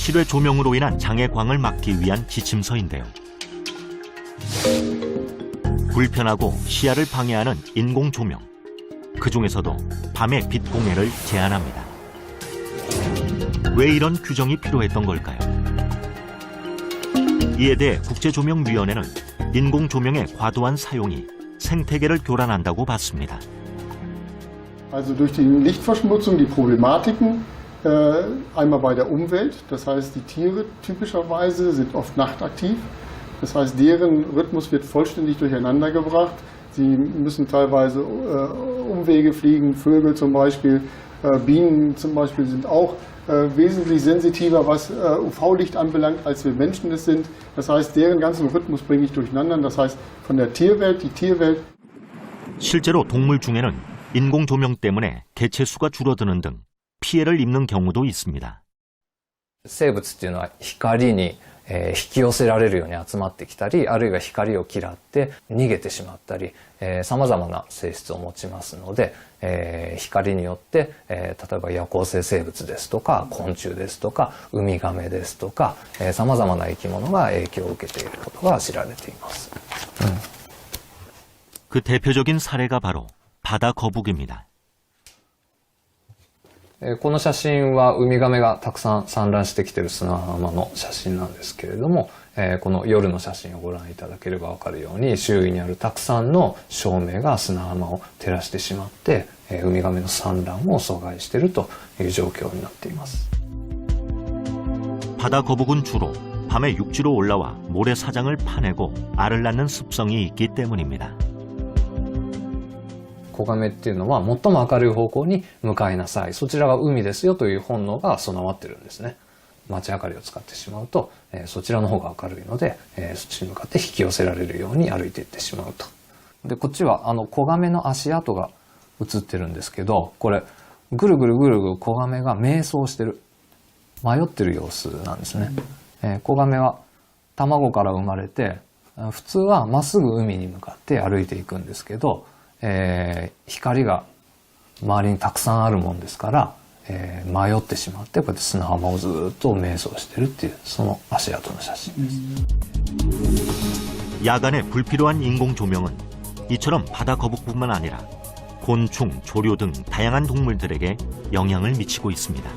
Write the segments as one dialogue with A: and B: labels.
A: 실외 조명으로 인한 장애광을 막기 위한 지침서인데요. 불편하고 시야를 방해하는 인공 조명. 그 중에서도 밤의 빛 공해를 제한합니다. 왜 이런 규정이 필요했던 걸까요? 이에 대해 국제조명위원회는 인공 조명의 과도한 사용이 생태계를 교란한다고 봤습니다.
B: Also durch die Lichtverschmutzung die Problematiken einmal bei der Umwelt, das heißt die Tiere typischerweise sind oft nachtaktiv, das heißt deren Rhythmus wird vollständig durcheinandergebracht. Sie müssen teilweise Umwege fliegen, Vögel zum Beispiel, Bienen zum Beispiel sind auch wesentlich sensitiver, was UV-Licht anbelangt, als wir Menschen es sind. Das heißt, deren ganzen Rhythmus bringe ich durcheinander. Das heißt, von der Tierwelt, die Tierwelt.
A: 실제로 동물 중에는 인공 조명 때문에 개체 수가 줄어드는 등 피해를 입는 경우도 있습니다.
C: 生物っていうのは光に引き寄せられるように集まってきたり、あるいは光を嫌って逃げてしまったり、様々な性質を持ちますので、光によって、例えば夜行性生物ですとか、昆虫ですとか、ウミガメですとか、様々な生き物が影響を受けていることが知られています。
A: 그 대표적인 사례가 바로 바다 거북입니다.
C: この写真はウミガメがたくさん産卵してきている砂浜の写真なんですけれども、この夜の写真をご覧いただければわかるように、周囲にあるたくさんの照明が砂浜を照らしてしまって、ウミガメの産卵を阻害しているという状況になっています。
A: 바다 거북은 주로 밤에 육지로 올라와 모래사장을 파내고 알을 낳는 습성이 있기 때문입니다.
C: 子ガメっていうのは最も明るい方向に向かいなさい。そちらが海ですよという本能が備わってるんですね。街明かりを使ってしまうと、そちらの方が明るいので、そっちに向かって引き寄せられるように歩いていってしまうと。で、こっちは子ガメの足跡が写ってるんですけど、これぐるぐるぐるぐる子ガメが迷走してる。迷ってる様子なんですね。子ガメは卵から生まれて、普通はまっすぐ海に向かって歩いていくんですけど、光が周りにたくさんあるもんですから、迷ってしまってこうやって砂浜をずっと迷走してるっていうその足跡の写真です。
A: 야간에 불필요한 인공 조명은 이처럼 바다 거북뿐만 아니라 곤충, 조류 등 다양한 동물들에게 영향을 미치고 있습니다.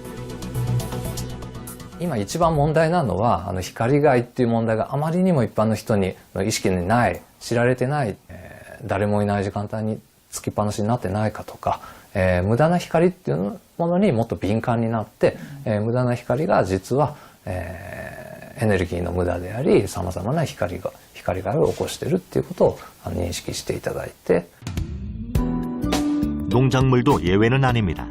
C: 今一番問題なのは光害っていう問題があまりにも一般の人に意識にない、知られてない、誰もいない時間帯につきっぱなしになってないかとか、無駄な光っていうものにもっと敏感になって、無駄な光が実は、エネルギーの無駄であり、様々な光害を起こしているっていうことを認識していただいて。
A: 농작물도 예외는 아닙니다.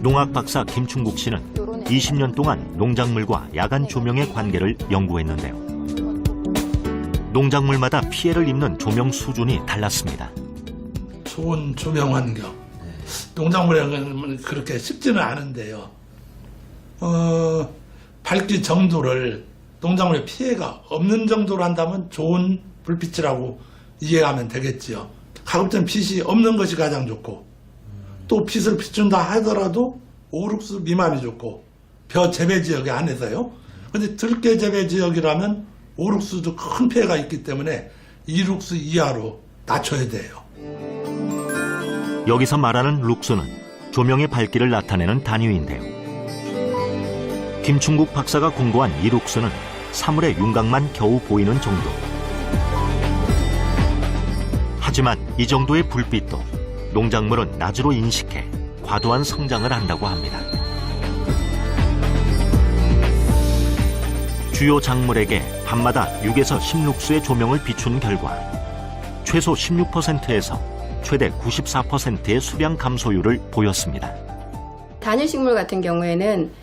A: 농학 박사 김충국 씨는 20년 동안 농작물과 야간 조명의 관계를 연구했는데요. 농작물마다 피해를 입는 조명 수준이 달랐습니다.
D: 좋은 조명 환경. 농작물에는 그렇게 쉽지는 않은데요. 밝기 정도를 농작물에 피해가 없는 정도로 한다면 좋은 불빛이라고 이해하면 되겠지요. 가급적 빛이 없는 것이 가장 좋고, 또 빛을 비춘다 하더라도 5룩스 미만이 좋고, 벼 재배 지역에 안에서요. 근데 들깨 재배 지역이라면 5룩스도 큰 피해가 있기 때문에 2룩스 이하로 낮춰야 돼요.
A: 여기서 말하는 룩스는 조명의 밝기를 나타내는 단위인데요. 김충국 박사가 공고한 2룩스는 사물의 윤곽만 겨우 보이는 정도. 하지만 이 정도의 불빛도 농작물은 낮으로 인식해 과도한 성장을 한다고 합니다. 주요 작물에게 밤마다 6에서 10룩스의 조명을 비춘 결과 최소 16%에서 최대 94%의 수량 감소율을 보였습니다.
E: 단일식물 같은 경우에는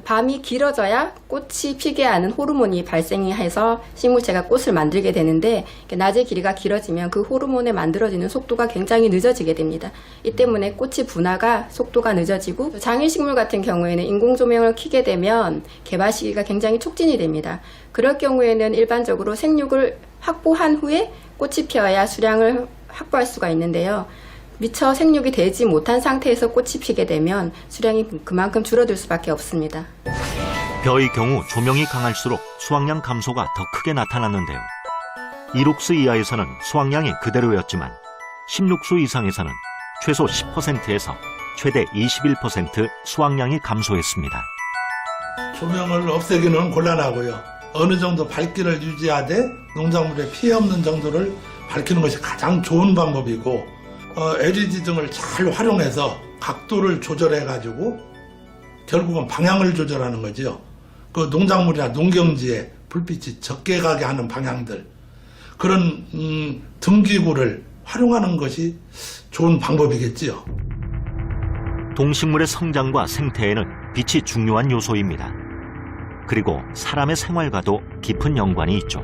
E: 밤이 길어져야 꽃이 피게 하는 호르몬이 발생이 해서 식물체가 꽃을 만들게 되는데, 낮의 길이가 길어지면 그 호르몬에 만들어지는 속도가 굉장히 늦어지게 됩니다. 이 때문에 꽃이 분화가 속도가 늦어지고, 장일식물 같은 경우에는 인공조명을 켜게 되면 개발 시기가 굉장히 촉진이 됩니다. 그럴 경우에는 일반적으로 생육을 확보한 후에 꽃이 피어야 수량을 확보할 수가 있는데요. 미처 생육이 되지 못한 상태에서 꽃이 피게 되면 수량이 그만큼 줄어들 수밖에 없습니다.
A: 벼의 경우 조명이 강할수록 수확량 감소가 더 크게 나타났는데요. 2룩스 이하에서는 수확량이 그대로였지만 16수 이상에서는 최소 10%에서 최대 21% 수확량이 감소했습니다.
D: 조명을 없애기는 곤란하고요. 어느 정도 밝기를 유지하되 농작물에 피해 없는 정도를 밝히는 것이 가장 좋은 방법이고 LED 등을 잘 활용해서 각도를 조절해가지고 결국은 방향을 조절하는 거죠. 그 농작물이나 농경지에 불빛이 적게 가게 하는 방향들 그런 등기구를 활용하는 것이 좋은 방법이겠지요.
A: 동식물의 성장과 생태에는 빛이 중요한 요소입니다. 그리고 사람의 생활과도 깊은 연관이 있죠.